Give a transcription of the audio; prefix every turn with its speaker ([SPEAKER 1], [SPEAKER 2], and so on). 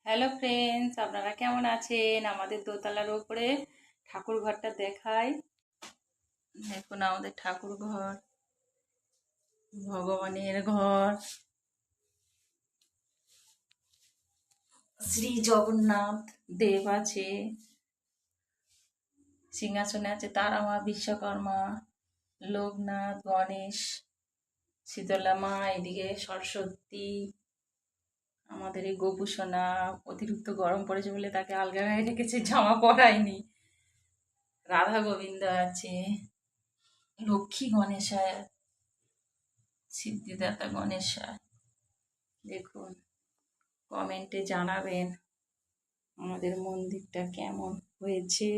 [SPEAKER 1] Hello friends, আপনারা কেমন আছেন? আমাদের দোতলার ওপরে ঠাকুর ঘরটা দেখাই। দেখুন আমাদের ঠাকুর ঘর, ভগবানের ঘর। শ্রী জগন্নাথ দেব আছে, সিংহাসনে আছে তারা মা, বিশ্বকর্মা, লোকনাথ, গণেশ, শীতলা মা, এদিকে সরস্বতী। আমাদের এই গোপু সোনা অতিরিক্ত গরম পড়েছে বলে তাকে আলগা গায়ে রেখেছে, জামা পরায়নি। রাধা গোবিন্দ আছে, লক্ষ্মী গণেশায়, সিদ্ধিদাতা গণেশায়। দেখুন, কমেন্টে জানাবেন আমাদের মন্দিরটা কেমন হয়েছে।